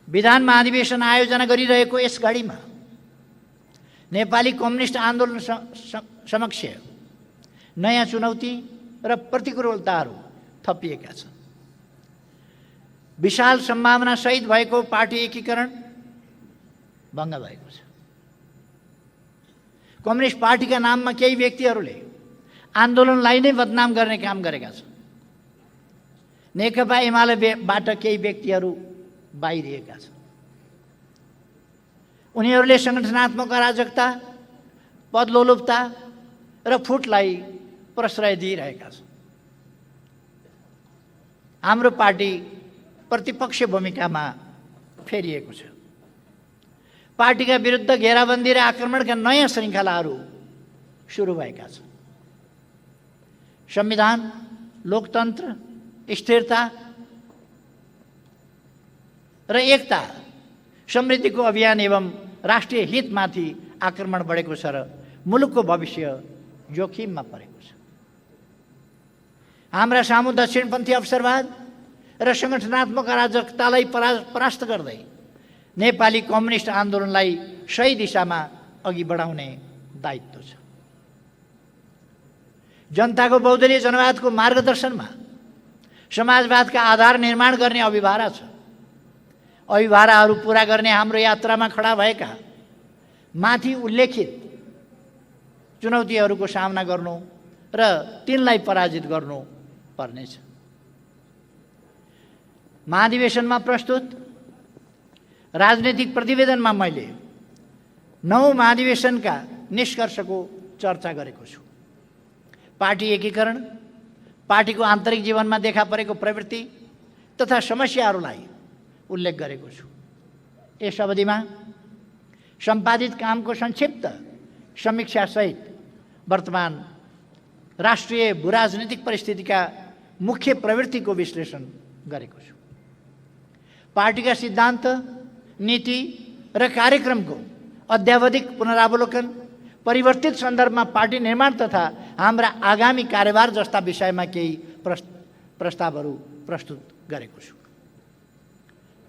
विधान महाधिवेशन आयोजना गरिरहेको यस घडीमा नेपाली कम्युनिस्ट आन्दोलन समक्ष नयाँ चुनौती र प्रतिकूलताहरू थपिएका छन्। विशाल सम्भावना सहित भएको पार्टी एकीकरण भङ्ग भएको छ। कम्युनिस्ट पार्टीका नाममा केही व्यक्तिहरूले आन्दोलनलाई नै बदनाम गर्ने काम गरेका छन्। नेकपा एमालेबाट केही व्यक्तिहरू बाहिरिएका छन्। उनीहरूले सङ्गठनात्मक अराजकता, पदलोलुपता र फुटलाई प्रश्रय दिइरहेका छन्। हाम्रो पार्टी प्रतिपक्ष भूमिकामा फेरिएको छ। पार्टीका विरुद्ध घेराबन्दी र आक्रमणका नयाँ श्रृङ्खलाहरू सुरु भएका छन्। संविधान, लोकतन्त्र, स्थिरता र एकता, समृद्धिको अभियान एवं राष्ट्रिय हितमाथि आक्रमण बढेको छ र मुलुकको भविष्य जोखिममा परेको छ। हाम्रा सामु दक्षिणपन्थी अवसरवाद र सङ्गठनात्मक अराजकतालाई परास्त गर्दै नेपाली कम्युनिस्ट आन्दोलनलाई सही दिशामा अघि बढाउने दायित्व छ। जनताको बहुदलीय जनवादको मार्गदर्शनमा समाजवादका आधार निर्माण गर्ने अभिभारा छ। अभिभाराहरू पूरा गर्ने हाम्रो यात्रामा खडा भएका माथि उल्लेखित चुनौतीहरूको सामना गर्नु र तिनलाई पराजित गर्नु पर्नेछ। महाधिवेशनमा प्रस्तुत राजनीतिक प्रतिवेदनमा मैले 9 महाधिवेशनका निष्कर्षको चर्चा गरेको छु। पार्टी एकीकरण, पार्टीको आन्तरिक जीवनमा देखा परेको प्रवृत्ति तथा समस्याहरूलाई उल्लेख गरेको छु। यस अवधिमा सम्पादित कामको संक्षिप्त समीक्षासहित वर्तमान राष्ट्रिय भूराजनीतिक परिस्थितिका मुख्य प्रवृत्तिको विश्लेषण गरेको छु। पार्टीका सिद्धान्त, नीति र कार्यक्रमको अद्यावधिक पुनरावलोकन, परिवर्तित सन्दर्भमा पार्टी निर्माण तथा हाम्रा आगामी कार्यभार जस्ता विषयमा केही प्रस्तावहरू प्रस्तुत गरेको छु।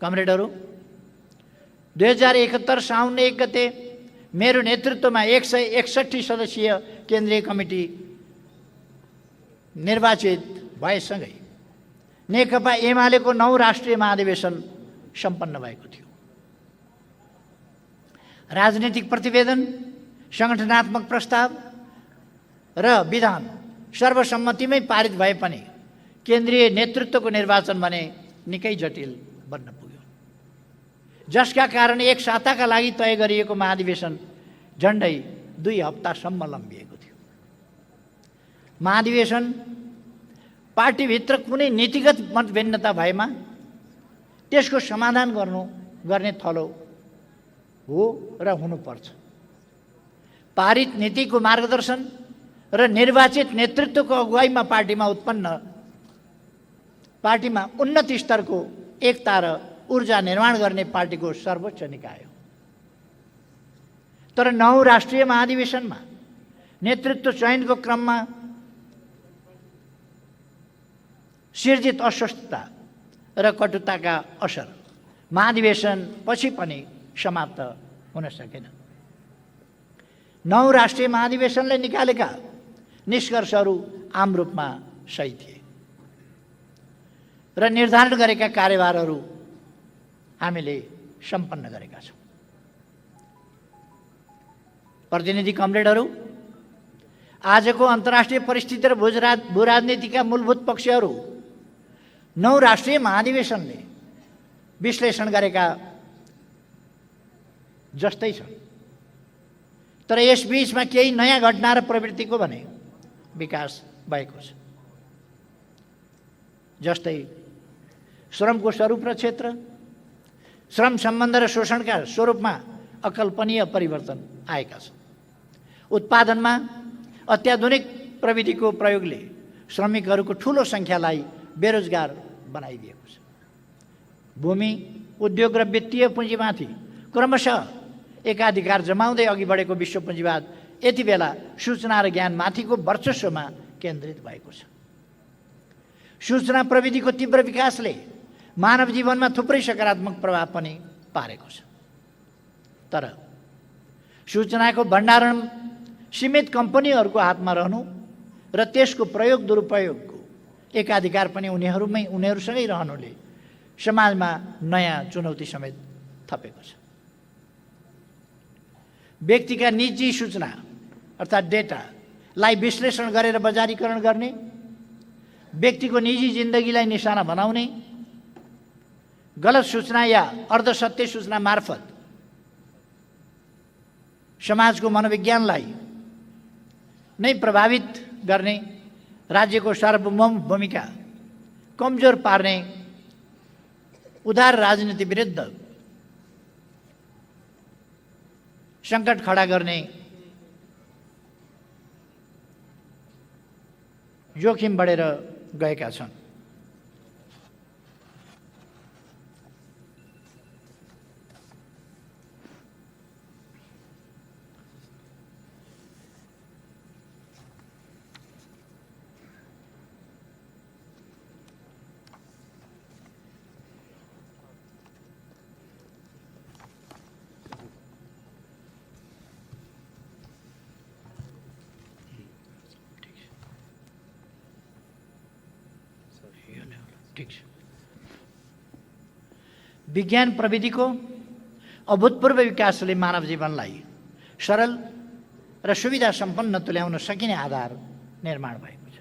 कमरेडहरू, 2071 साउन 1 गते मेरो नेतृत्वमा 161 सदस्यीय केन्द्रीय कमिटी निर्वाचित भएसँगै नेकपा एमालेको 9 राष्ट्रिय महाधिवेशन सम्पन्न भएको थियो। राजनीतिक प्रतिवेदन, सङ्गठनात्मक प्रस्ताव र विधान सर्वसम्मतिमै पारित भए पनि केन्द्रीय नेतृत्वको निर्वाचन भने निकै जटिल बन्न पुग्यो, जसका कारण एक साताका लागि तय गरिएको महाधिवेशन झन्डै 2 हप्तासम्म लम्बिएको थियो। महाधिवेशन पार्टीभित्र कुनै नीतिगत मतभिन्नता भएमा त्यसको समाधान गर्ने थलो हो र हुनुपर्छ। पारित नीतिको मार्गदर्शन र निर्वाचित नेतृत्वको अगुवाईमा पार्टीमा उन्नत स्तरको एकता र ऊर्जा निर्माण गर्ने पार्टीको सर्वोच्च निकाय हो। तर 9 राष्ट्रिय महाधिवेशनमा नेतृत्व चयनको क्रममा सिर्जित अस्वस्थता र कटुताका असर महाधिवेशन पछि पनि समाप्त हुन सकेन। 9 राष्ट्रिय महाधिवेशनले निकालेका निष्कर्षहरू आम रूपमा सही थिए र निर्धारण गरेका कार्यभारहरू हामीले सम्पन्न गरेका छौँ। प्रतिनिधि कमरेडहरू, आजको अन्तर्राष्ट्रिय परिस्थिति र भूराजनीतिका मूलभूत पक्षहरू 9 राष्ट्रिय महाधिवेशनले विश्लेषण गरेका जस्तै छन्। तर यस बीचमा केही नयाँ घटना र प्रवृत्तिको भने विकास भएको छ। जस्तै श्रमको स्वरूप र क्षेत्र, श्रम सम्बन्ध र शोषणका स्वरूपमा अकल्पनीय परिवर्तन आएका छन्। उत्पादनमा अत्याधुनिक प्रविधिको प्रयोगले श्रमिकहरूको ठूलो सङ्ख्यालाई बेरोजगार बनाइदिएको छ। भूमि, उद्योग र वित्तीय पुँजीमाथि क्रमशः एकाधिकार जमाउँदै अघि बढेको विश्व पुँजीवाद यति बेला सूचना र ज्ञानमाथिको वर्चस्वमा केन्द्रित भएको छ। सूचना प्रविधिको तीव्र विकासले मानव जीवनमा थुप्रै सकारात्मक प्रभाव पनि पारेको छ। तर सूचनाको भण्डारण सीमित कम्पनीहरूको हातमा रहनु र त्यसको प्रयोग दुरुपयोगको एकाधिकार पनि उनीहरूसँगै रहनुले समाजमा नयाँ चुनौती समेत थपेको छ। व्यक्तिका निजी सूचना अर्थात् डेटालाई विश्लेषण गरेर बजारीकरण गर्ने, व्यक्तिको निजी जिन्दगीलाई निशाना बनाउने, गलत सूचना या अर्धसत्य सूचना मार्फत समाजको मनोविज्ञानलाई नै प्रभावित गर्ने, राज्यको सार्वभौम भूमिका कमजोर पार्ने, उदार राजनीति विरुद्ध सङ्कट खडा गर्ने जोखिम बढेर गएका छन्। ठीक छ। विज्ञान प्रविधिको अभूतपूर्व विकासले मानव जीवनलाई सरल र सुविधा सम्पन्न तुल्याउन सकिने आधार निर्माण भएको छ।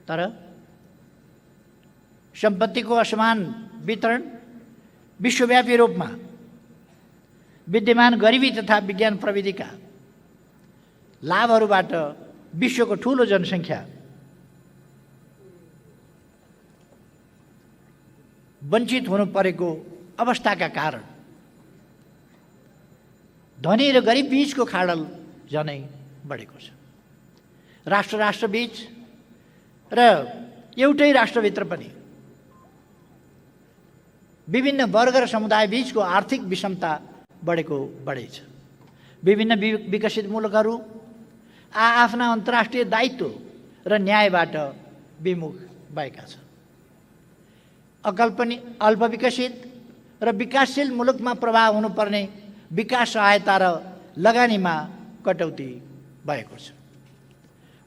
तर सम्पत्तिको असमान वितरण, विश्वव्यापी रूपमा विद्यमान गरिबी तथा विज्ञान प्रविधिका लाभहरूबाट विश्वको ठूलो जनसङ्ख्या वञ्चित हुनु परेको अवस्थाका कारण धनी र गरिब बीचको खाडल झनै बढेको छ। राष्ट्र बीच र एउटै राष्ट्रभित्र पनि विभिन्न वर्ग र समुदाय बीचको आर्थिक विषमता बढेको बढै छ। विभिन्न विकसित मुलुकहरू आफ्ना अन्तर्राष्ट्रिय दायित्व र न्यायबाट विमुख भएका छन्। अल्पविकसित र विकासशील मुलुकमा प्रभाव हुनुपर्ने विकास सहायता र लगानीमा कटौती भएको छ।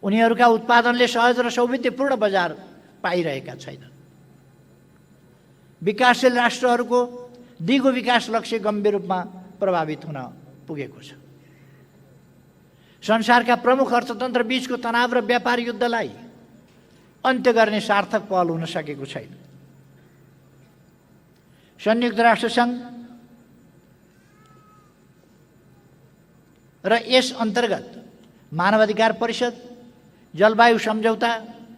उनीहरूका उत्पादनले सहज र सौविध्यपूर्ण बजार पाइरहेका छैनन्। विकासशील राष्ट्रहरूको दिगो विकास लक्ष्य गम्भीर रूपमा प्रभावित हुन पुगेको छ। संसारका प्रमुख अर्थतन्त्र बीचको तनाव र व्यापार युद्धलाई अन्त्य गर्ने सार्थक पहल हुन सकेको छैन। संयुक्त राष्ट्र सङ्घ र यस अन्तर्गत मानवाधिकार परिषद, जलवायु सम्झौता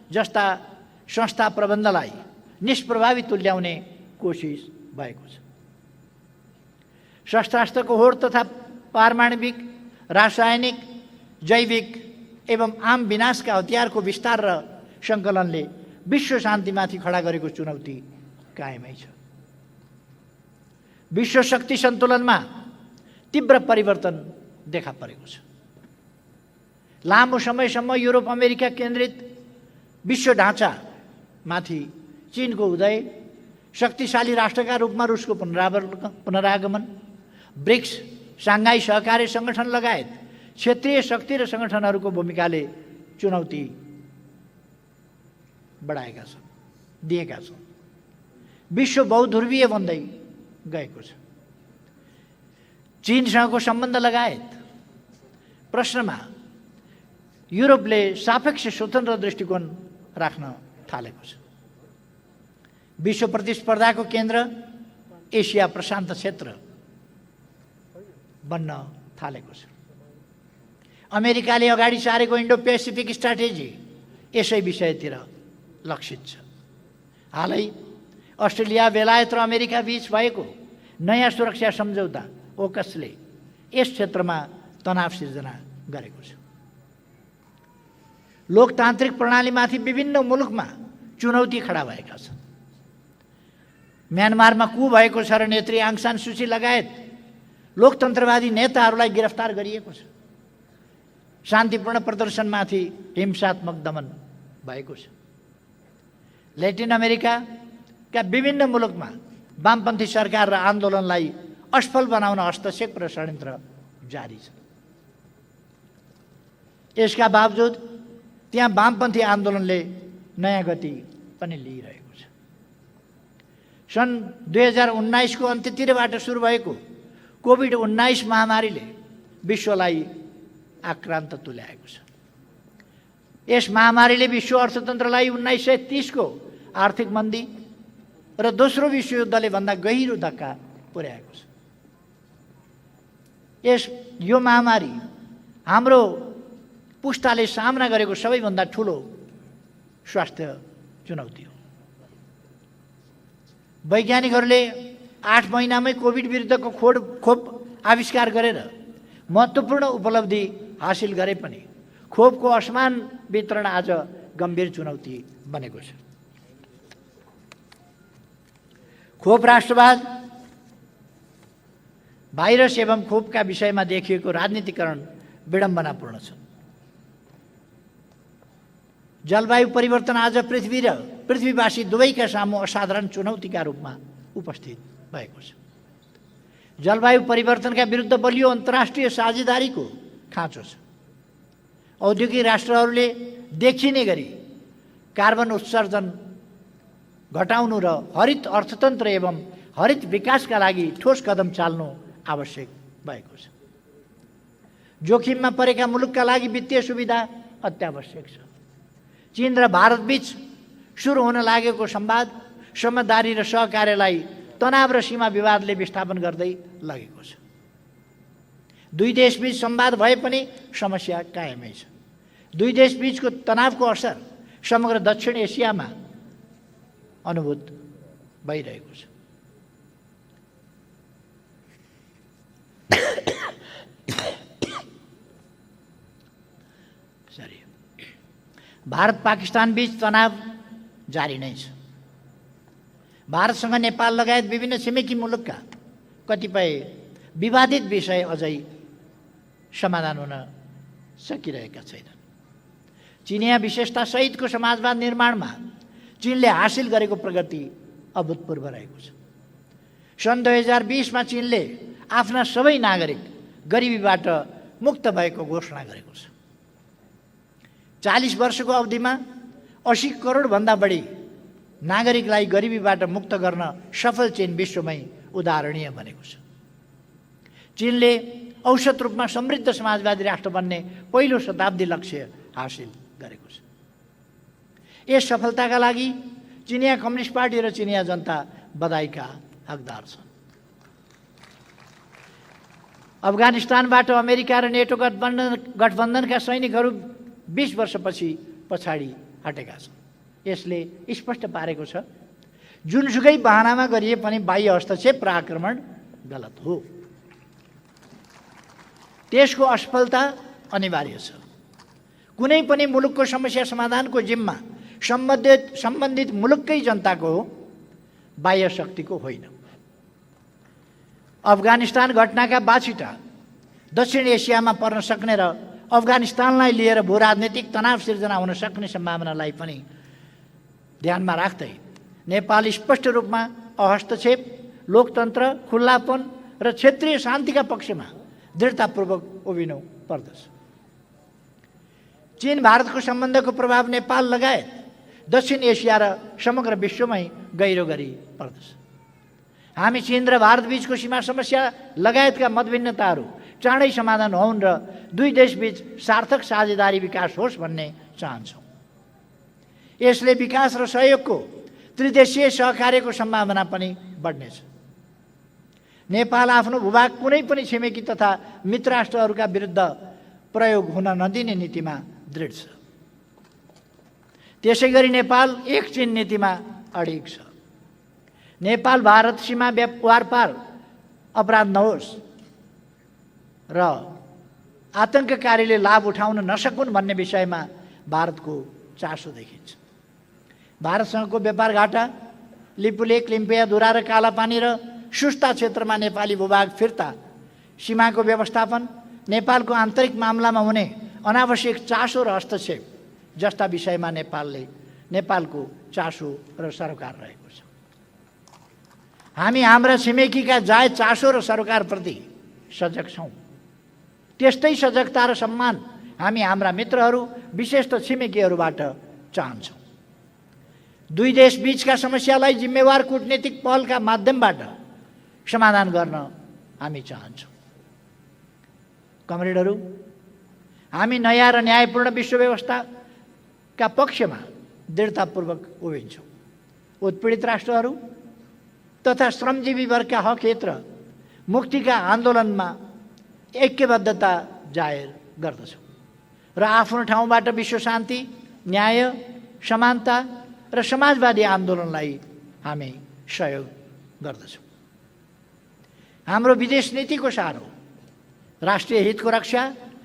जस्ता संस्था प्रबन्धलाई निष्प्रभावी तुल्याउने कोसिस भएको छ। शस्त्रास्त्रको होड तथा पारमाणविक, रासायनिक, जैविक एवं आम विनाशका हतियारको विस्तार र सङ्कलनले विश्व शान्तिमाथि खडा गरेको चुनौती कायमै छ। विश्व शक्ति सन्तुलनमा तीव्र परिवर्तन देखा परेको छ। लामो समयसम्म युरोप अमेरिका केन्द्रित विश्व ढाँचामाथि चीनको उदय, शक्तिशाली राष्ट्रका रूपमा रुसको पुनरागमन, ब्रिक्स, साङ्घाई सहकार्य सङ्गठन लगायत क्षेत्रीय शक्ति र सङ्गठनहरूको भूमिकाले चुनौती बढाएका छन्, दिएका छन्। विश्व बहुध्रुवीय बन्दै गएको छ। चीनसँगको सम्बन्ध लगायत प्रश्नमा युरोपले सापेक्ष स्वतन्त्र दृष्टिकोण राख्न थालेको छ। विश्व प्रतिस्पर्धाको केन्द्र एसिया प्रशान्त क्षेत्र बन्न थालेको छ। अमेरिकाले अगाडि सारेको इन्डो पेसिफिक स्ट्राटेजी यसै विषयतिर लक्षित छ। हालै अस्ट्रेलिया, बेलायत र अमेरिका बीच भएको नयाँ सुरक्षा सम्झौता ओकसले यस क्षेत्रमा तनाव सिर्जना गरेको छ। लोकतान्त्रिक प्रणालीमाथि विभिन्न मुलुकमा चुनौती खडा भएका छन्। म्यानमारमा कु भएको छ र नेत्री आङ सान सुची लगायत लोकतन्त्रवादी नेताहरूलाई गिरफ्तार गरिएको छ। शान्तिपूर्ण प्रदर्शनमाथि हिंसात्मक दमन भएको छ। ल्याटिन अमेरिका का विभिन्न मुलुकमा वामपन्थी सरकार र आन्दोलनलाई असफल बनाउन हस्तक्षेप र षड्यन्त्र जारी छ। यसका बावजुद त्यहाँ वामपन्थी आन्दोलनले नयाँ गति पनि लिइरहेको छ। सन् 2019 को अन्त्यतिरबाट सुरु भएको कोभिड-19 महामारीले विश्वलाई आक्रान्त तुल्याएको छ। यस महामारीले विश्व अर्थतन्त्रलाई 1930 को आर्थिक मन्दी र दोस्रो विश्वयुद्धले भन्दा गहिरो धक्का पुर्याएको छ। यो महामारी हाम्रो पुस्ताले सामना गरेको सबैभन्दा ठुलो स्वास्थ्य चुनौती हो। वैज्ञानिकहरूले 8 महिनामै कोभिड विरुद्धको खोप आविष्कार गरेर महत्त्वपूर्ण उपलब्धि हासिल गरे पनि खोपको असमान वितरण आज गम्भीर चुनौती बनेको छ। खोप राष्ट्रवाद, भाइरस एवं खोपका विषयमा देखिएको राजनीतिकरण विडम्बनापूर्ण छ। जलवायु परिवर्तन आज पृथ्वी र पृथ्वीवासी दुवैका सामु असाधारण चुनौतीका रूपमा उपस्थित भएको छ। जलवायु परिवर्तनका विरुद्ध बलियो अन्तर्राष्ट्रिय साझेदारीको खाँचो छ। औद्योगिक राष्ट्रहरूले देखिने गरी कार्बन उत्सर्जन घटाउनु र हरित अर्थतन्त्र एवं हरित विकासका लागि ठोस कदम चाल्नु आवश्यक भएको छ। जोखिममा परेका मुलुकका लागि वित्तीय सुविधा अत्यावश्यक छ। चीन र भारत बीच सुरु हुन लागेको संवाद, समझदारी र सहकार्यलाई तनाव र सीमा विवादले विस्थापन गर्दै लगेको छ। दुई देशबीच संवाद भए पनि समस्या कायमै छ। दुई देशबीचको तनावको असर समग्र दक्षिण एसियामा अनुभूत भइरहेको छ। भारत पाकिस्तान बीच तनाव जारी नै छ। भारतसँग नेपाल लगायत विभिन्न छिमेकी मुलुकका कतिपय विवादित विषय अझै समाधान हुन सकिरहेका छैनन्। चिनिया विशेषता सहितको समाजवाद निर्माणमा चीनले हासिल गरेको प्रगति अभूतपूर्व रहेको छ। सन् 2020 मा चीनले आफ्ना सबै नागरिक गरिबीबाट मुक्त भएको घोषणा गरेको छ। 40 वर्षको अवधिमा 80 करोड भन्दा बढी नागरिकलाई गरिबीबाट मुक्त गर्न सफल चीन विश्वमै उदाहरणीय बनेको छ। चीनले औसत रूपमा समृद्ध समाजवादी राष्ट्र बन्ने पहिलो शताब्दी लक्ष्य हासिल गरेको छ। यस सफलताका लागि चिनिया कम्युनिस्ट पार्टी र चिनिया जनता बधाईका हकदार छन्। अफगानिस्तानबाट अमेरिका र नेटो गठबन्धनका सैनिकहरू 20 वर्षपछि पछाडि हटेका छन्। यसले स्पष्ट पारेको छ जुनसुकै बहानामा गरिए पनि बाह्य हस्तक्षेप र आक्रमण गलत हो। देशको असफलता अनिवार्य छ। कुनै पनि मुलुकको समस्या समाधानको जिम्मा सम्बन्धित मुलुककै जनताको हो, बाह्य शक्तिको होइन। अफगानिस्तान घटनाका बाछिटा दक्षिण एसियामा पर्न सक्ने र अफगानिस्तानलाई लिएर भूराजनीतिक तनाव सिर्जना हुन सक्ने सम्भावनालाई पनि ध्यानमा राख्दै नेपाल स्पष्ट रूपमा अहस्तक्षेप, लोकतन्त्र, खुल्लापन र क्षेत्रीय शान्तिका पक्षमा दृढतापूर्वक उभिनु पर्दछ। चीन भारतको सम्बन्धको प्रभाव नेपाल लगायत दक्षिण एसिया र समग्र विश्वमै गहिरो गरी पर्दछ। हामी चीन र भारत बीचको सीमा समस्या लगायतका मतभिन्नताहरू चाँडै समाधान होउन् र दुई देशबीच सार्थक साझेदारी विकास होस् भन्ने चाहन्छौँ। यसले विकास र सहयोगको त्रिदेशीय सहकार्यको सम्भावना पनि बढ्नेछ। नेपाल आफ्नो भूभाग कुनै पनि छिमेकी तथा मित्र राष्ट्रहरूका विरुद्ध प्रयोग हुन नदिने नीतिमा दृढ छ। त्यसैगरी नेपाल एक चीन नीतिमा अडिग छ। नेपाल भारत सीमा वारपार अपराध नहोस् र आतंककारीले लाभ उठाउन नसकुन् भन्ने विषयमा भारतको चासो देखिन्छ। भारतसँगको व्यापार घाटा, लिपुलेक, लिम्पियाधुरा र कालापानी र सुस्ता क्षेत्रमा नेपाली भूभाग फिर्ता, सीमाको व्यवस्थापन, नेपालको आन्तरिक मामलामा हुने अनावश्यक चासो र हस्तक्षेप जस्ता विषयमा नेपालको चासो र सरोकार रहेको छ। हामी हाम्रा छिमेकीका जायज चासो र सरकारप्रति सजग छौँ। त्यस्तै सजगता र सम्मान हामी हाम्रा मित्रहरू विशेष त छिमेकीहरूबाट चाहन्छौँ। दुई देश बीचका समस्यालाई जिम्मेवार कूटनीतिक पहलका माध्यमबाट समाधान गर्न हामी चाहन्छौँ। कमरेडहरू, हामी नयाँ र न्यायपूर्ण विश्व व्यवस्थाका पक्षमा दृढतापूर्वक उभिन्छौँ। उत्पीडित राष्ट्रहरू तथा श्रमजीवी वर्गका हक हित र मुक्तिका आन्दोलनमा ऐक्यबद्धता जाहेर गर्दछौँ र आफ्नो ठाउँबाट विश्व शान्ति, न्याय, समानता र समाजवादी आन्दोलनलाई हामी सहयोग गर्दछौँ। हाम्रो विदेश नीतिको सार हो राष्ट्रिय हितको रक्षा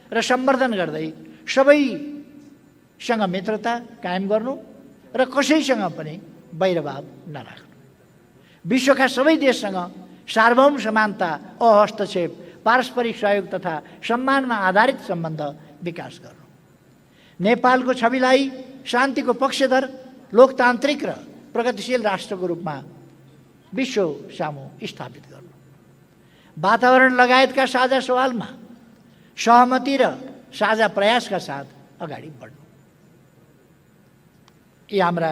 र सम्वर्धन गर्दै सबैसँग मित्रता कायम गर्नु र कसैसँग पनि वैरभाव नराख्नु। विश्वका सबै देशसँग सार्वभौम समानता, अहस्तक्षेप, पारस्परिक सहयोग तथा सम्मानमा आधारित सम्बन्ध विकास गर्नु। नेपालको छविलाई शान्तिको पक्षधर, लोकतान्त्रिक र प्रगतिशील राष्ट्रको रूपमा विश्व सामु स्थापित गर्नु। वातावरण लगायतका साझा सवालमा सहमति र साझा प्रयासका साथ अगाडि बढ्नु। यी हाम्रा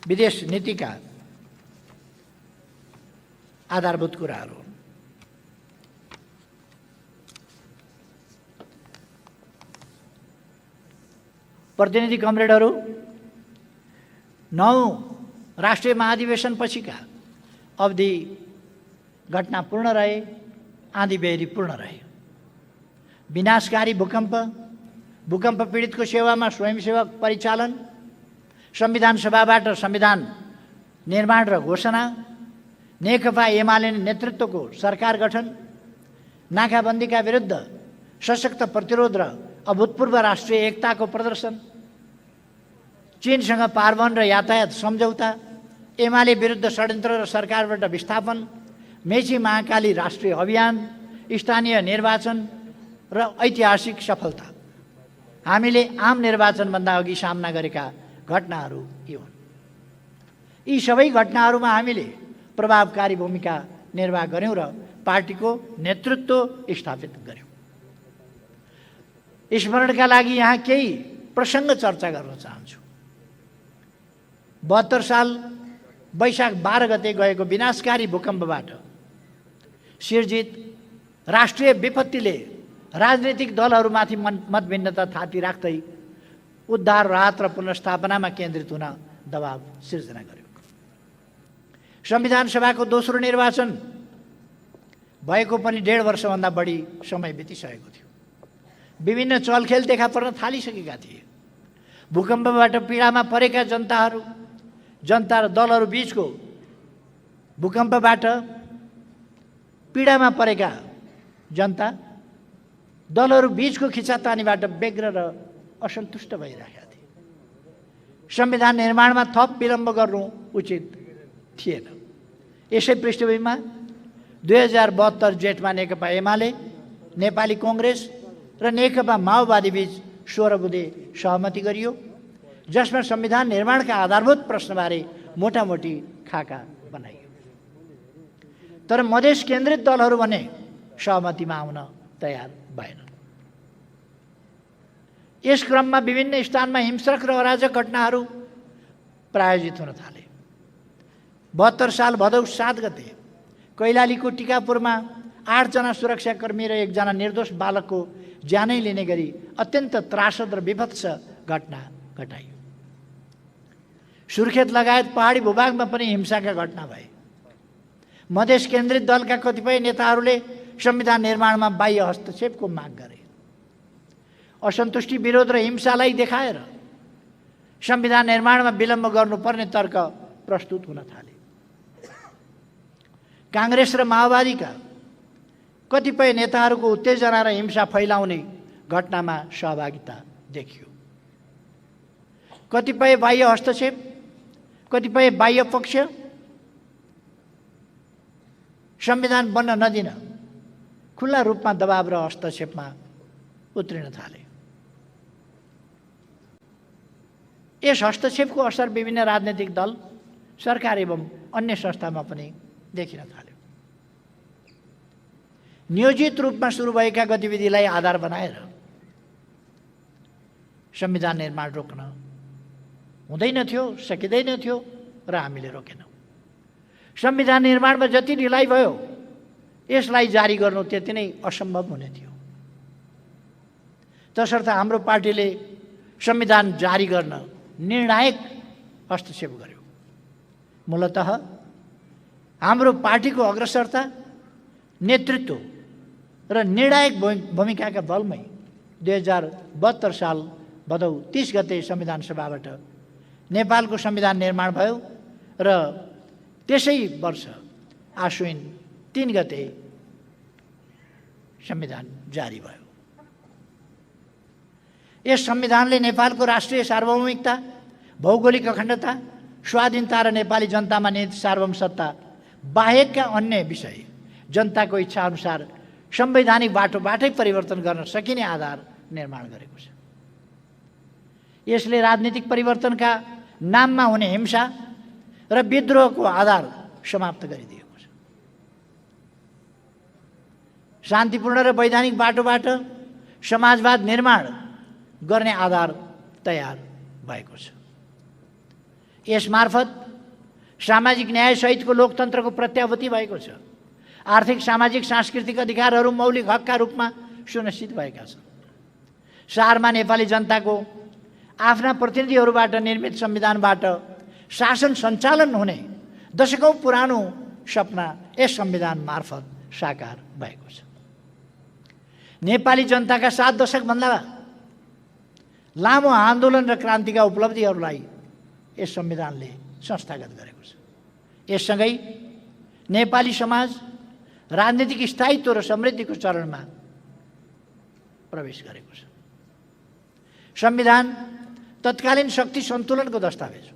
विदेश नीतिका आधारभूत कुराहरू हुन्। प्रतिनिधि कमरेडहरू, 9 राष्ट्रिय महाधिवेशन पछिका अवधि घटना पूर्ण रहे, आँधी बेहरी पूर्ण रहे। विनाशकारी भूकम्प पीडितको सेवामा स्वयंसेवक परिचालन, संविधान सभाबाट संविधान निर्माण र घोषणा, नेकपा एमाले नेतृत्वको सरकार गठन, नाकाबन्दीका विरुद्ध सशक्त प्रतिरोध र अभूतपूर्व राष्ट्रिय एकताको प्रदर्शन, चीनसँग पारवन र यातायात सम्झौता, एमाले विरुद्ध षड्यन्त्र र सरकारबाट विस्थापन, मेची महाकाली राष्ट्रिय अभियान, स्थानीय निर्वाचन र ऐतिहासिक सफलता। हामीले आम निर्वाचनभन्दा अघि सामना गरेका घटनाहरू यी हुन्। यी सबै घटनाहरूमा हामीले प्रभावकारी भूमिका निर्वाह गर्यौँ र पार्टीको नेतृत्व स्थापित गर्यौँ। स्मरणका लागि यहाँ केही प्रसङ्ग चर्चा गर्न चाहन्छु। 72 साल वैशाख 12 गते गएको विनाशकारी भूकम्पबाट सिर्जित राष्ट्रिय विपत्तिले राजनीतिक दलहरूमाथि मतभिन्नता थाती राख्दै उद्धार, राहत र पुनर्स्थापनामा केन्द्रित हुन दबाव सिर्जना गर्यो। संविधान सभाको दोस्रो निर्वाचन भएको पनि 1.5 वर्षभन्दा बढी समय बितिसकेको थियो। विभिन्न चलखेल देखा पर्न थालिसकेका थिए। भूकम्पबाट पीडामा परेका जनता र दलहरू बीचको भूकम्पबाट पीडामा परेका जनता दलहरू बीचको खिचातानीबाट व्यग्र र असन्तुष्ट भइरहेका थिए। संविधान निर्माणमा थप विलम्ब गर्नु उचित थिएन। यसै पृष्ठभूमिमा 2072 जेठमा नेकपा एमाले, नेपाली कङ्ग्रेस र नेकपा माओवादी बीच 16 बुँदे सहमति गरियो, जसमा संविधान निर्माणका आधारभूत प्रश्नबारे मोटामोटी खाका बनाइयो। तर मधेस केन्द्रित दलहरू भने सहमतिमा आउन तयार भएनन्। यस क्रममा विभिन्न स्थानमा हिंसक र अराजक घटनाहरू प्रायोजित हुन थाले। 72 साल भदौ 7 गते कैलालीको टिकापुरमा 8 जना सुरक्षाकर्मी र 1 जना निर्दोष बालकको ज्यानै लिने गरी अत्यन्त त्रासद र विभत्स घटना घटाइयो। सुर्खेत लगायत पहाडी भूभागमा पनि हिंसाका घटना भए। मधेस केन्द्रित दलका कतिपय नेताहरूले संविधान निर्माणमा बाह्य हस्तक्षेपको माग गरे। असन्तुष्टि, विरोध र हिंसालाई देखाएर संविधान निर्माणमा विलम्ब गर्नुपर्ने तर्क प्रस्तुत हुन थाले। काङ्ग्रेस र माओवादीका कतिपय नेताहरूको उत्तेजना र हिंसा फैलाउने घटनामा सहभागिता देखियो। कतिपय बाह्य हस्तक्षेप, कतिपय बाह्य पक्ष संविधान बन्न नदिन खुल्ला रूपमा दबाव र हस्तक्षेपमा उत्रिन थाले। यस हस्तक्षेपको असर विभिन्न राजनैतिक दल, सरकार एवं अन्य संस्थामा पनि देखिन थाल्यो। नियोजित रूपमा सुरु भएका गतिविधिलाई आधार बनाएर संविधान निर्माण रोक्न हुँदैन थियो, सकिँदैन थियो र हामीले रोकेनौँ। संविधान निर्माणमा जति ढिलाइ भयो यसलाई जारी गर्नु त्यति नै असम्भव हुने थियो। तसर्थ हाम्रो पार्टीले संविधान जारी गर्न निर्णायक हस्तक्षेप गर्यो। मूलतः हाम्रो पार्टीको अग्रसरता, नेतृत्व र निर्णायक भूमिकाका बलमै 2072 साल भदौ 30 गते संविधान सभाबाट नेपालको संविधान निर्माण भयो र त्यसै वर्ष आश्विन 3 गते संविधान जारी भयो। यस संविधानले नेपालको राष्ट्रिय सार्वभौमिकता, भौगोलिक अखण्डता, स्वाधीनता र नेपाली जनतामा निहित सार्वभौम सत्ता बाहेकका अन्य विषय जनताको इच्छा अनुसार संवैधानिक बाटोबाटै परिवर्तन गर्न सकिने आधार निर्माण गरेको छ। यसले राजनीतिक परिवर्तनका नाममा हुने हिंसा र विद्रोहको आधार समाप्त गरिदिएको छ। शान्तिपूर्ण र वैधानिक बाटोबाट समाजवाद निर्माण गर्ने आधार तयार भएको छ। यसमार्फत सामाजिक न्यायसहितको लोकतन्त्रको प्रत्याभूति भएको छ। आर्थिक, सामाजिक, सांस्कृतिक अधिकारहरू मौलिक हकका रूपमा सुनिश्चित भएका छन्। शहरमा नेपाली जनताको आफ्ना प्रतिनिधिहरूबाट निर्मित संविधानबाट शासन सञ्चालन हुने दशकौँ पुरानो सपना यस संविधान मार्फत साकार भएको छ। नेपाली जनताका 7 दशकभन्दा लामो आन्दोलन र क्रान्तिका उपलब्धिहरूलाई यस संविधानले संस्थागत गरेको छ। यससँगै नेपाली समाज राजनीतिक स्थायित्व र समृद्धिको चरणमा प्रवेश गरेको छ। संविधान तत्कालीन शक्ति सन्तुलनको दस्तावेज हो।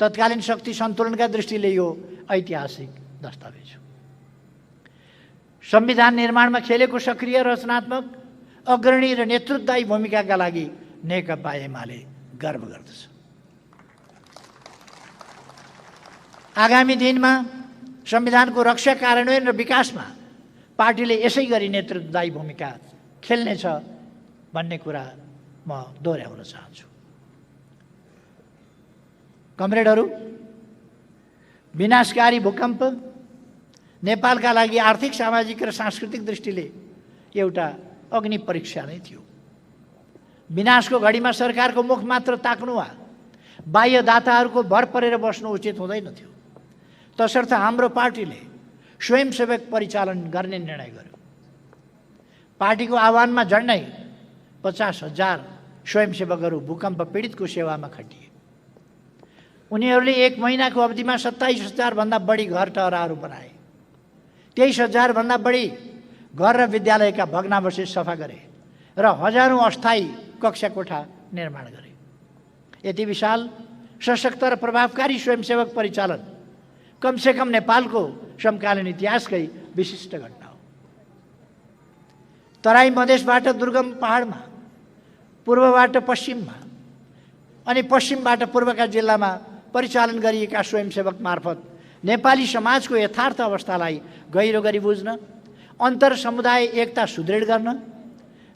तत्कालीन शक्ति सन्तुलनका दृष्टिले यो ऐतिहासिक दस्तावेज हो। संविधान निर्माणमा खेलेको सक्रिय, रचनात्मक, अग्रणी र नेतृत्वदायी भूमिकाका लागि नेकपा एमाले गर्व गर्दछ। आगामी दिनमा संविधानको रक्षा, कार्यान्वयन र विकासमा पार्टीले यसै गरी नेतृत्वदायी भूमिका खेल्नेछ भन्ने कुरा म दोहोऱ्याउन चाहन्छु। कमरेडहरू, विनाशकारी भूकम्प नेपालका लागि आर्थिक, सामाजिक र सांस्कृतिक दृष्टिले एउटा अग्नि परीक्षा नै थियो। विनाशको घडीमा सरकारको मुख मात्र ताक्नु वा बाह्य दाताहरूको भर परेर बस्नु उचित हुँदैन थियो। तसर्थ हाम्रो पार्टीले स्वयंसेवक परिचालन गर्ने निर्णय गर्यो। पार्टीको आह्वानमा झन्डै 50,000 स्वयंसेवकहरू भूकम्प पीडितको सेवामा खटिए। उनीहरूले 1 महिनाको अवधिमा 27,000 भन्दा बढी घर टहराहरू बनाए। 23,000 भन्दा बढी घर र विद्यालयका भग्नावशेष सफा गरे र हजारौं अस्थायी कक्षा कोठा निर्माण गरे। यति विशाल, सशक्त र प्रभावकारी स्वयंसेवक परिचालन कमसेकम नेपालको समकालीन इतिहासकै विशिष्ट घटना हो। तराई मधेसबाट दुर्गम पहाडमा, पूर्वबाट पश्चिममा अनि पश्चिमबाट पूर्वका जिल्लामा परिचालन गरिएका स्वयंसेवक मार्फत नेपाली समाजको यथार्थ अवस्थालाई गहिरो गरी बुझ्न, अन्तर समुदाय एकता सुदृढ गर्न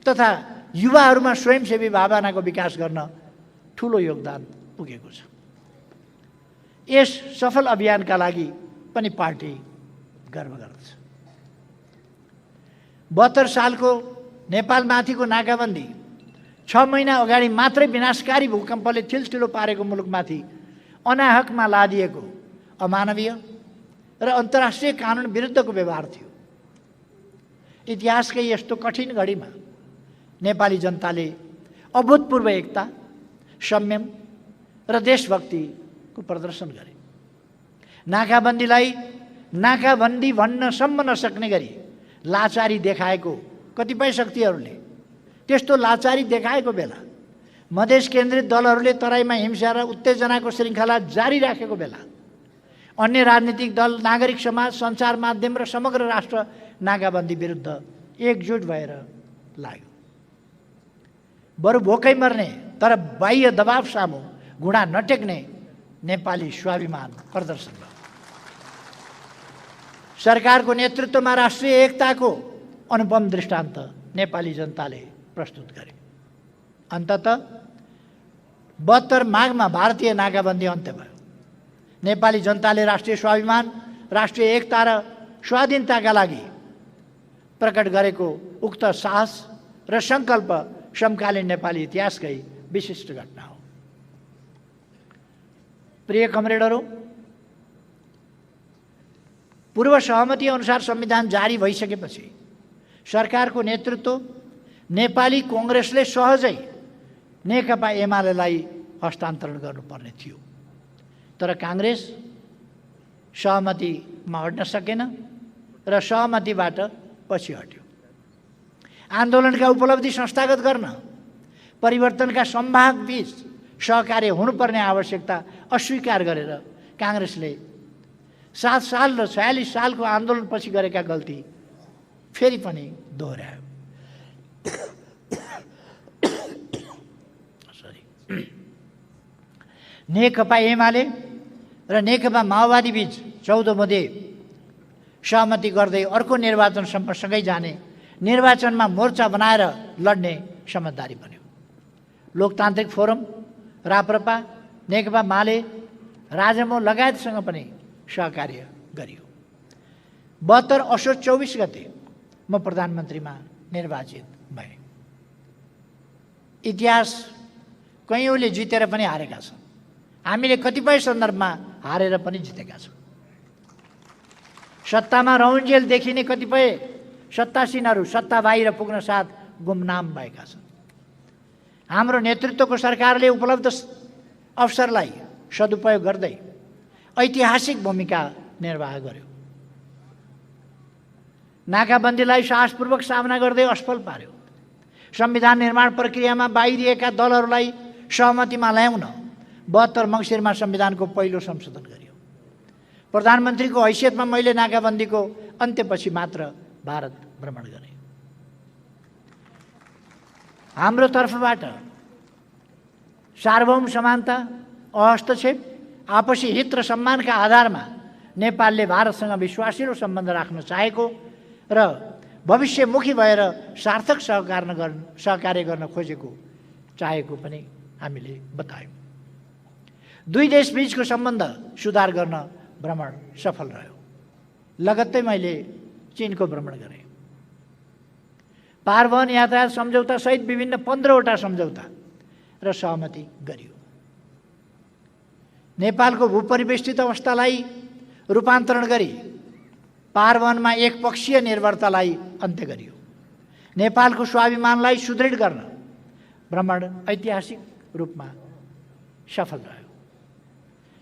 तथा युवाहरूमा स्वयंसेवी भावनाको विकास गर्न ठुलो योगदान पुगेको छ। यस सफल अभियानका लागि पनि पार्टी गर्व गर्दछ। 72 सालको नेपालमाथिको नाकाबन्दी 6 महिना अगाडि मात्रै विनाशकारी भूकम्पले थिलथिलो पारेको मुलुकमाथि अनाहकमा लादिएको अमानवीय र अन्तर्राष्ट्रिय कानुन विरुद्धको व्यवहार थियो। इतिहासकै यस्तो कठिन घडीमा नेपाली जनताले अभूतपूर्व एकता, संयम र देशभक्तिको प्रदर्शन गरे। नाकाबन्दीलाई नाकाबन्दी भन्नसम्म नसक्ने गरी लाचारी देखाएको कतिपय शक्तिहरूले त्यस्तो लाचारी देखाएको बेला मधेस केन्द्रित दलहरूले तराईमा हिंसा र उत्तेजनाको श्रृङ्खला जारी राखेको बेला अन्य राजनीतिक दल, नागरिक समाज, सञ्चार माध्यम र समग्र राष्ट्र नाकाबन्दी विरुद्ध एकजुट भएर लाग्यो। बरु भोकै मर्ने तर बाह्य दबाव सामु घुँडा नटेक्ने नेपाली स्वाभिमान प्रदर्शन भयो। सरकारको नेतृत्वमा राष्ट्रिय एकताको अनुपम दृष्टान्त नेपाली जनताले प्रस्तुत गरे। अन्ततः 72 माघमा भारतीय नाकाबन्दी अन्त्य भयो। नेपाली जनताले राष्ट्रिय स्वाभिमान, राष्ट्रिय एकता र स्वाधीनताका लागि प्रकट गरेको उक्त साहस र सङ्कल्प समकालीन नेपाली इतिहासकै विशिष्ट घटना हो। प्रिय कमरेडहरू, पूर्व सहमति अनुसार संविधान जारी भइसकेपछि सरकारको नेतृत्व नेपाली कांग्रेसले सहजै नेकपा एमालेलाई हस्तान्तरण गर्नुपर्ने थियो, तर कांग्रेस सहमतिमा अड्न सकेन र सहमतिबाट पछि हट्यो। आन्दोलनका उपलब्धि संस्थागत गर्न परिवर्तनका सम्भाग बीच सहकार्य हुनुपर्ने आवश्यकता अस्वीकार गरेर कांग्रेसले 7 साल र 46 सालको आन्दोलनपछि गरेका गल्ती फेरि पनि दोहोर्यायो। नेकपा एमाले र नेकपा माओवादी बीच 14 मध्ये सहमति गर्दै अर्को निर्वाचनसम्म सँगै जाने, निर्वाचनमा मोर्चा बनाएर लड्ने समझदारी बन्यो। लोकतान्त्रिक फोरम, राप्रपा, नेकपा माले, राजमो लगायतसँग पनि सहकार्य गरियो। 72 असोज 24 गते म प्रधानमन्त्रीमा निर्वाचित भएँ। इतिहास कैयौँले जितेर पनि हारेका छन्, हामीले कतिपय सन्दर्भमा हारेर पनि जितेका छौँ। सत्तामा रौन्जेल देखिने कतिपय सत्तासीनहरू सत्ता बाहिर पुग्न साथ गुमनाम भएका छन्। हाम्रो नेतृत्वको सरकारले उपलब्ध अवसरलाई सदुपयोग गर्दै ऐतिहासिक भूमिका निर्वाह गर्यो। नाकाबन्दीलाई साहसपूर्वक सामना गर्दै असफल पार्यो। संविधान निर्माण प्रक्रियामा बाहिरिएका दलहरूलाई सहमतिमा ल्याउन 72 मङ्सिरमा संविधानको पहिलो संशोधन गरियो। प्रधानमन्त्रीको हैसियतमा मैले नाकाबन्दीको अन्त्यपछि मात्र भारत भ्रमण गरेँ। हाम्रो तर्फबाट सार्वभौम समानता, अहस्तक्षेप, आपसी हित र सम्मानका आधारमा नेपालले भारतसँग विश्वासिलो सम्बन्ध राख्न चाहेको र भविष्यमुखी भएर सार्थक सहकार्य गर्न खोजेको चाहेको पनि हामीले बतायौँ। दुई देशबीचको सम्बन्ध सुधार गर्न भ्रमण सफल रह्यो। लगत्तै मैले चीनको भ्रमण गरेँ। पारवहन यातायात सम्झौता सहित विभिन्न 15वटा सम्झौता र सहमति गरियो। नेपालको भूपरिवेष्टित अवस्थालाई रूपान्तरण गरी पारवहनमा एकपक्षीय निर्भरतालाई अन्त्य गरियो। नेपालको स्वाभिमानलाई सुदृढ गर्न भ्रमण ऐतिहासिक रूपमा सफल रह्यो।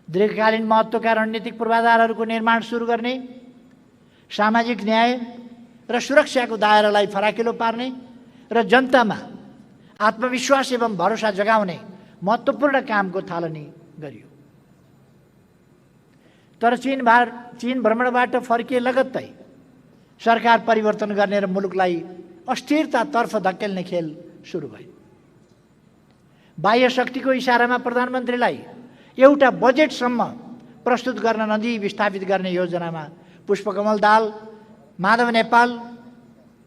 दीर्घकालीन महत्त्वका रणनीतिक पूर्वाधारहरूको निर्माण सुरु गर्ने, सामाजिक न्याय र सुरक्षाको दायरालाई फराकिलो पार्ने र जनतामा आत्मविश्वास एवं भरोसा जगाउने महत्त्वपूर्ण कामको थालनी गरियो। तर चीन भ्रमणबाट फर्किए लगत्तै सरकार परिवर्तन गर्ने र मुलुकलाई अस्थिरतातर्फ धकेल्ने खेल सुरु भयो। बाह्य शक्तिको इसारामा प्रधानमन्त्रीलाई एउटा बजेटसम्म प्रस्तुत गर्न नदिई विस्थापित गर्ने योजनामा पुष्पकमल दाहाल, माधव नेपाल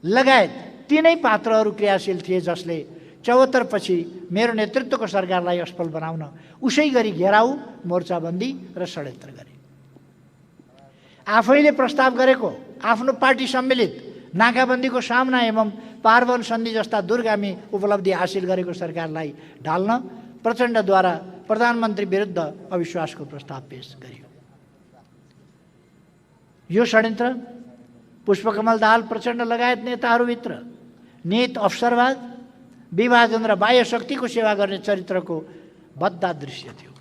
लगायत तीनै पात्रहरू क्रियाशील थिए, जसले 74 पछि मेरो नेतृत्वको सरकारलाई असफल बनाउन उसै गरी घेराउ, मोर्चाबन्दी र षड्यन्त्र गरे। आफैले प्रस्ताव गरेको आफ्नो पार्टी सम्मिलित नाकाबन्दीको सामना एवं पारवहन सन्धि जस्ता दूरगामी उपलब्धि हासिल गरेको सरकारलाई ढाल्न प्रचण्डद्वारा प्रधानमन्त्री विरुद्ध अविश्वासको प्रस्ताव पेश गरियो। यो षड्यन्त्र पुष्पकमल दाहाल, प्रचण्ड लगायत नेताहरूभित्र निहित अवसरवाद, विभाजन र बाह्य शक्तिको सेवा गर्ने चरित्रको भद्दा दृश्य थियो।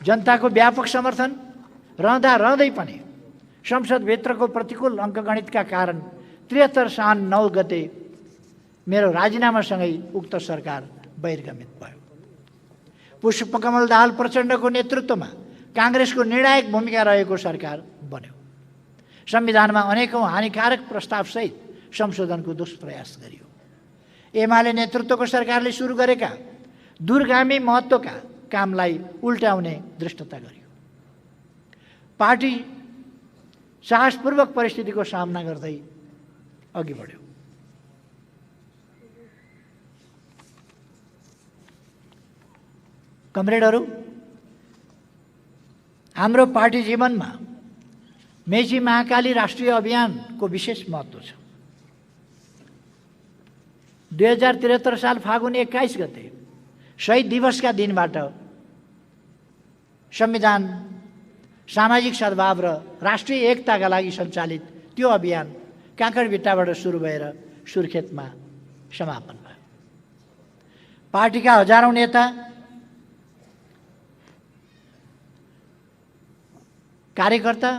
जनताको व्यापक समर्थन रहँदै पनि संसदभित्रको प्रतिकूल अङ्कगणितका कारण 73 साउन 9 गते मेरो राजीनामासँगै उक्त सरकार बहिर्गमित भयो। पुष्पकमल दाहाल प्रचण्डको नेतृत्वमा कांग्रेसको निर्णायक भूमिका रहेको सरकार बन्यो। संविधानमा अनेकौं हानिकारक प्रस्तावसहित संशोधनको दुष्प्रयास गरियो। एमाले नेतृत्वको सरकारले सुरु गरेका दूरगामी महत्त्वका कामलाई उल्टाउने दृष्टता गरियो। पार्टी साहसपूर्वक परिस्थितिको सामना गर्दै अघि बढ्यो। कमरेडहरू, हाम्रो पार्टी जीवनमा मेची महाकाली राष्ट्रिय अभियानको विशेष महत्त्व छ। 2073 साल फागुन 21 गते शहीद दिवसका दिनबाट संविधान, सामाजिक सद्भाव र राष्ट्रिय एकताका लागि सञ्चालित त्यो अभियान काँकरभिट्टाबाट सुरु भएर सुर्खेतमा समापन भयो। पार्टीका हजारौं नेता, कार्यकर्ता,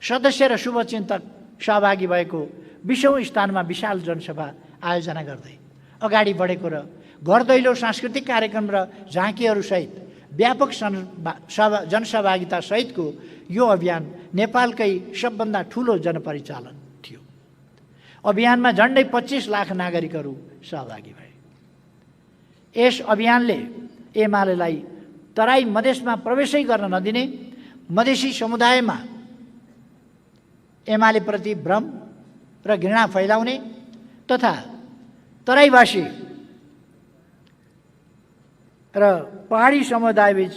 सदस्य र शुभचिन्तक सहभागी भएको 20औं स्थानमा विशाल जनसभा आयोजना गर्दै अगाडि बढेको र घर दैलो सांस्कृतिक कार्यक्रम र झाँकीहरूसहित व्यापक जनसहभागिता सहितको यो अभियान नेपालकै सबभन्दा ठुलो जनपरिचालन थियो। अभियानमा झन्डै 25 लाख नागरिकहरू सहभागी भए। यस अभियानले एमालेलाई तराई मधेसमा प्रवेशै गर्न नदिने, मधेसी समुदायमा एमालेप्रति भ्रम र घृणा फैलाउने तथा तराईवासी र पहाडी समुदायबीच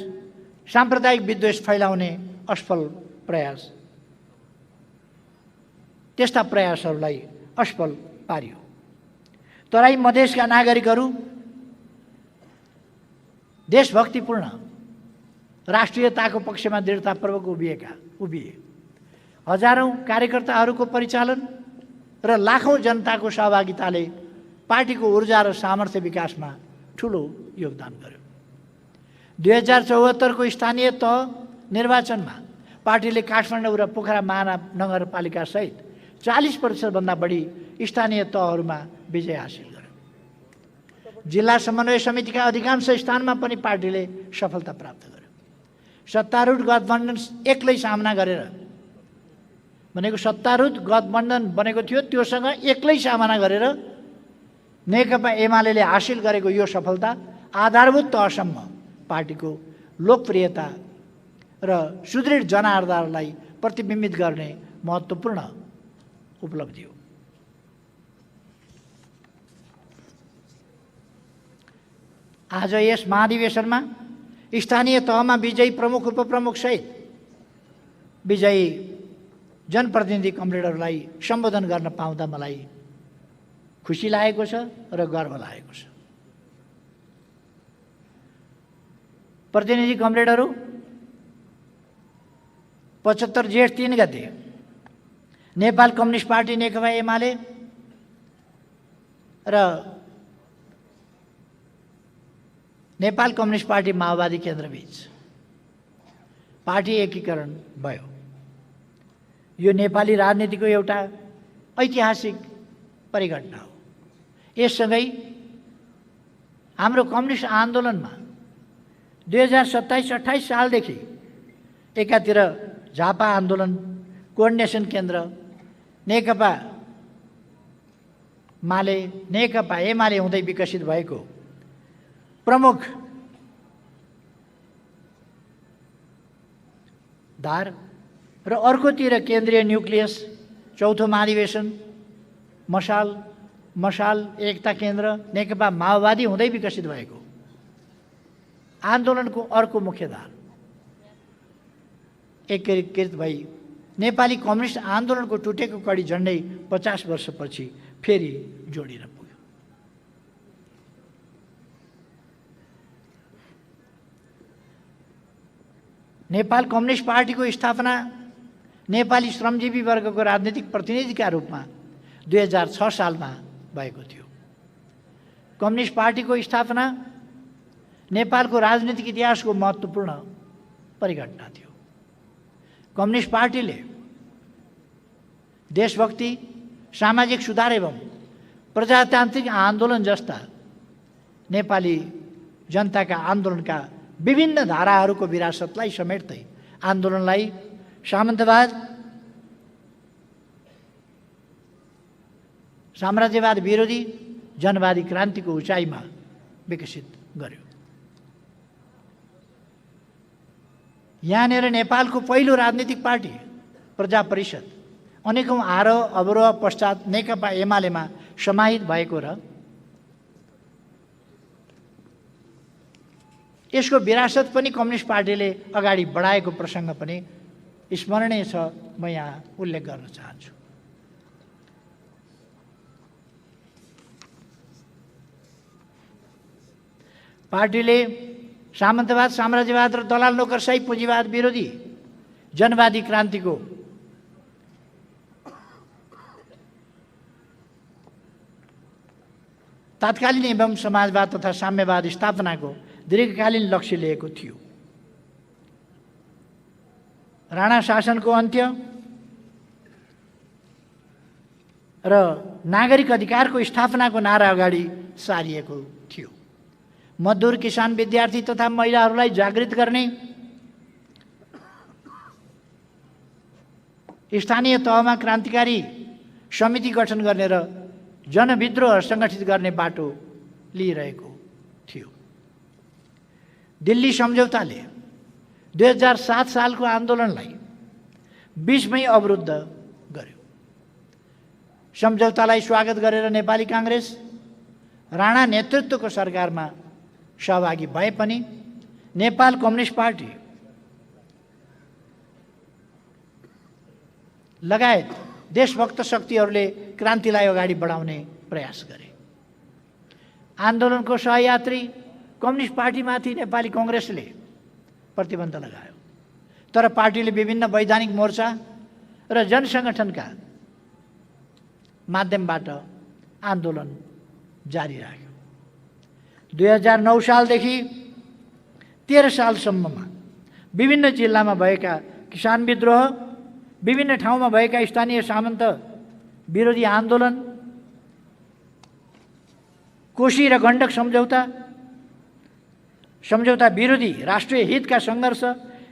साम्प्रदायिक विद्वेष फैलाउने असफल प्रयास, त्यस्ता प्रयासहरूलाई असफल पारियो। तराई मधेसका नागरिकहरू देशभक्तिपूर्ण राष्ट्रियताको पक्षमा दृढतापूर्वक उभिए। हजारौं कार्यकर्ताहरूको परिचालन र लाखौं जनताको सहभागिताले पार्टीको ऊर्जा र सामर्थ्य विकासमा ठुलो योगदान गर्यो। 2074 को स्थानीय तह निर्वाचनमा पार्टीले काठमाडौँ र पोखरा महानगरपालिका सहित 40% भन्दा बढी स्थानीय तहहरूमा विजय हासिल गर्यो। जिल्ला समन्वय समितिका अधिकांश स्थानमा पनि पार्टीले सफलता प्राप्त गर्यो। सत्तारूढ गठबन्धन एक्लै सामना गरेर भनेको सत्तारूढ गठबन्धन बनेको थियो, त्योसँग एक्लै सामना गरेर नेकपा एमालेले हासिल गरेको यो सफलता आधारभूत तहसम्म पार्टीको लोकप्रियता र सुदृढ जनाधारलाई प्रतिबिम्बित गर्ने महत्त्वपूर्ण उपलब्धि हो। आज यस महाधिवेशनमा स्थानीय तहमा विजयी प्रमुख उपप्रमुख सहित विजयी जनप्रतिनिधि कमरेडहरूलाई सम्बोधन गर्न पाउँदा मलाई खुसी लागेको छ र गर्व लागेको छ। प्रतिनिधि कमरेडहरू, 75 जेठ 3 गते नेपाल कम्युनिस्ट पार्टी नेकपा एमाले र नेपाल कम्युनिस्ट पार्टी माओवादी केन्द्रबीच पार्टी एकीकरण भयो। यो नेपाली राजनीतिको एउटा ऐतिहासिक परिघटना हो। यससँगै हाम्रो कम्युनिस्ट आन्दोलनमा 2027-28 सालदेखि एकातिर झापा आन्दोलन, कोअर्डिनेसन केन्द्र, नेकपा माले, नेकपा एमाले हुँदै विकसित भएको प्रमुख धार र अर्कोतिर केन्द्रीय न्युक्लियस, चौथो महाधिवेशन, मशाल एकता केन्द्र, नेकपा माओवादी हुँदै विकसित भएको आन्दोलनको अर्को मुख्य धार एकीकृत भई नेपाली कम्युनिस्ट आन्दोलनको टुटेको कडी झन्डै 50 वर्षपछि फेरि जोडिन पुग्यो। नेपाल कम्युनिस्ट पार्टीको स्थापना नेपाली श्रमजीवी वर्गको राजनीतिक प्रतिनिधिका रूपमा 2006 सालमा भएको थियो। कम्युनिस्ट पार्टीको स्थापना नेपालको राजनीतिक इतिहासको महत्त्वपूर्ण परिघटना थियो। कम्युनिस्ट पार्टीले देशभक्ति, सामाजिक सुधार एवं प्रजातान्त्रिक आन्दोलन जस्ता नेपाली जनताका आन्दोलनका विभिन्न धाराहरूको विरासतलाई समेट्दै आन्दोलनलाई सामन्तवाद, साम्राज्यवाद विरोधी जनवादी क्रान्तिको उचाइमा विकसित गर्यो। यहाँनिर नेपालको पहिलो राजनीतिक पार्टी प्रजा परिषद अनेकौँ आरोह अवरोह पश्चात नेकपा एमालेमा समाहित भएको र यसको विरासत पनि कम्युनिस्ट पार्टीले अगाडि बढाएको प्रसङ्ग पनि स्मरणीय छ, म यहाँ उल्लेख गर्न चाहन्छु। पार्टीले सामन्तवाद, साम्राज्यवाद र दलाल नोकरशाही पुँजीवाद विरोधी जनवादी क्रान्तिको तात्कालीन एवं समाजवाद तथा साम्यवाद स्थापनाको दीर्घकालीन लक्ष्य लिएको थियो। राणा शासनको अन्त्य र नागरिक अधिकारको स्थापनाको नारा अगाडि सारिएको थियो। मजदुर, किसान, विद्यार्थी तथा महिलाहरूलाई जागृत गर्ने, स्थानीय तहमा क्रान्तिकारी समिति गठन गर्ने र जनविद्रोह सङ्गठित गर्ने बाटो लिइरहेको थियो। दिल्ली सम्झौताले 2007 सालको आन्दोलनलाई बीचमै अवरुद्ध गर्यो। सम्झौतालाई स्वागत गरेर नेपाली काङ्ग्रेस राणा नेतृत्वको सरकारमा सहभागी भए पनि नेपाल कम्युनिस्ट पार्टी लगायत देशभक्त शक्तिहरूले क्रान्तिलाई अगाडि बढाउने प्रयास गरे। आन्दोलनको सहयात्री कम्युनिस्ट पार्टीमाथि नेपाली काङ्ग्रेसले प्रतिबन्ध लगायो, तर पार्टीले विभिन्न वैधानिक मोर्चा र जनसङ्गठनका माध्यमबाट आन्दोलन जारी राख्यो। 2009 सालदेखि 13 सालसम्ममा विभिन्न जिल्लामा भएका किसान विद्रोह, विभिन्न ठाउँमा भएका स्थानीय सामन्त विरोधी आन्दोलन, कोशी र गण्डक सम्झौता विरोधी राष्ट्रिय हितका सङ्घर्ष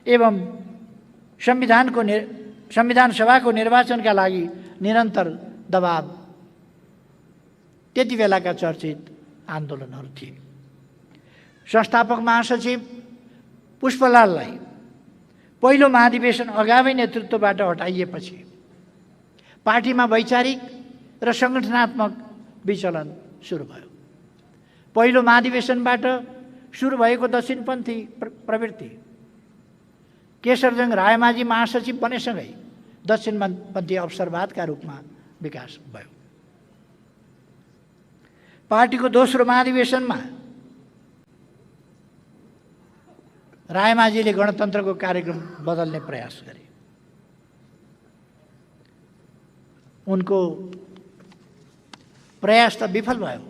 एवं संविधान सभाको निर्वाचनका लागि निरन्तर दबाव त्यति बेलाका चर्चित आन्दोलनहरू थिए। संस्थापक महासचिव पुष्पलाललाई पहिलो महाधिवेशन अगावै नेतृत्वबाट हटाइएपछि पार्टीमा वैचारिक र सङ्गठनात्मक विचलन सुरु भयो। पहिलो महाधिवेशनबाट सुरु भएको दक्षिणपन्थी प्रवृत्ति केशरजंग रायमाझी महासचिव बनेसँगै दक्षिणपन्थी अवसरवादका रूपमा विकास भयो। पार्टीको दोस्रो महाधिवेशनमा रायमाझीले गणतन्त्रको कार्यक्रम बदल्ने प्रयास गरे। उनको प्रयास त विफल भयो,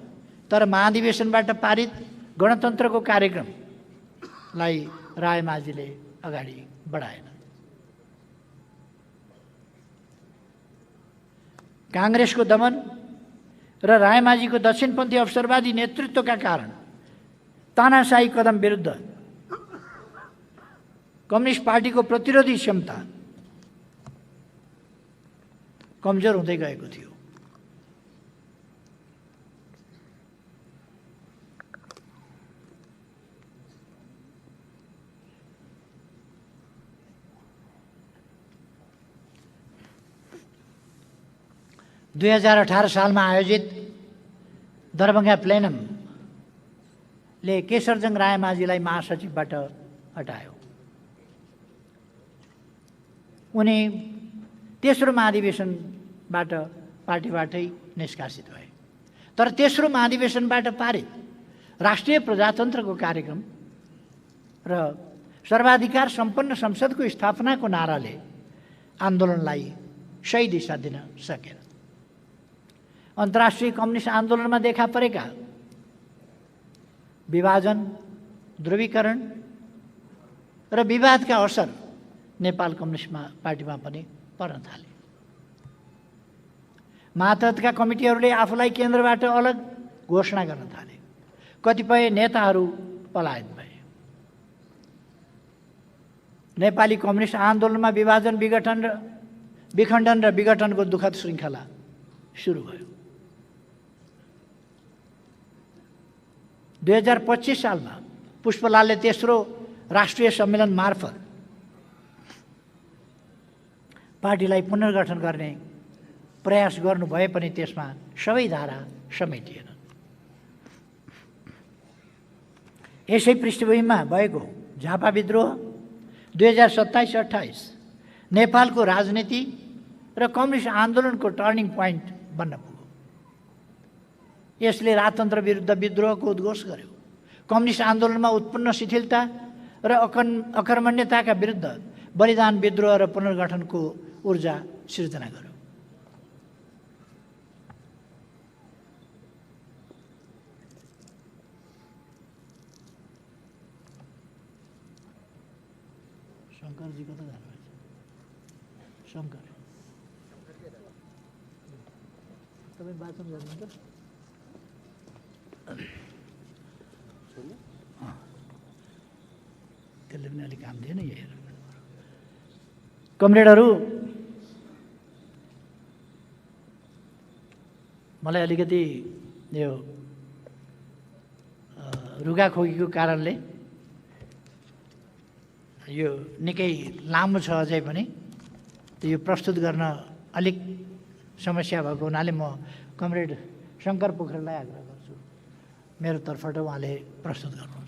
तर महाधिवेशनबाट पारित गणतन्त्रको कार्यक्रमलाई रायमाझीले अगाडि बढाएन। काङ्ग्रेसको दमन र रायमाझीको दक्षिणपन्थी अवसरवादी नेतृत्वका कारण तानाशाही कदम विरुद्ध कम्युनिस्ट पार्टीको प्रतिरोधी क्षमता कमजोर हुँदै गएको थियो। दुई 2018 सालमा आयोजित दरभङ्गा प्लेनमले केशरजंग रायमाझीलाई महासचिवबाट हटायो। उनी तेस्रो महाधिवेशनबाट पार्टीबाटै निष्कासित भए। तर तेस्रो महाधिवेशनबाट पारित राष्ट्रिय प्रजातन्त्रको कार्यक्रम र सर्वाधिकार सम्पन्न संसदको स्थापनाको नाराले आन्दोलनलाई सही दिशा दिन सकेन। अन्तर्राष्ट्रिय कम्युनिस्ट आन्दोलनमा देखा परेका विभाजन, ध्रुवीकरण र विवादका असर नेपाल कम्युनिस्ट पार्टीमा पनि पर्न थाले। मातहतका कमिटीहरूले आफूलाई केन्द्रबाट अलग घोषणा गर्न थाले। कतिपय नेताहरू पलायन भए। नेपाली कम्युनिस्ट आन्दोलनमा विभाजन, विखण्डन र विघटनको दुःखद श्रृङ्खला सुरु भयो। 2025 सालमा पुष्पलालले तेस्रो राष्ट्रिय सम्मेलन मार्फत पार्टीलाई पुनर्गठन गर्ने प्रयास गर्नु भए पनि त्यसमा सबै धारा समेटिएन। यसै पृष्ठभूमिमा भएको झापा विद्रोह 2027-28 नेपालको राजनीति र कम्युनिस्ट आन्दोलनको टर्निङ पोइन्ट बन्न पुग्यो। यसले राजतन्त्र विरुद्ध विद्रोहको उद्घोष गर्यो। कम्युनिस्ट आन्दोलनमा उत्पन्न शिथिलता र अकर्मण्यताका विरुद्ध बलिदान, विद्रोह र पुनर्गठनको ऊर्जा सिर्जना गर्यो। शङ्करजी कता जानुभएछ? शङ्कर तपाईँ वाचन गर्नुहुन्छ? त्यसले पनि अलिक काम दिएन। यही कमरेडहरू, मलाई अलिकति यो रुगाखोकीको कारणले यो निकै लामो छ अझै पनि, यो प्रस्तुत गर्न अलिक समस्या भएको हुनाले म कमरेड शङ्कर पोखरेललाई आग्रह गर्छु मेरो तर्फबाट उहाँले प्रस्तुत गर्नु।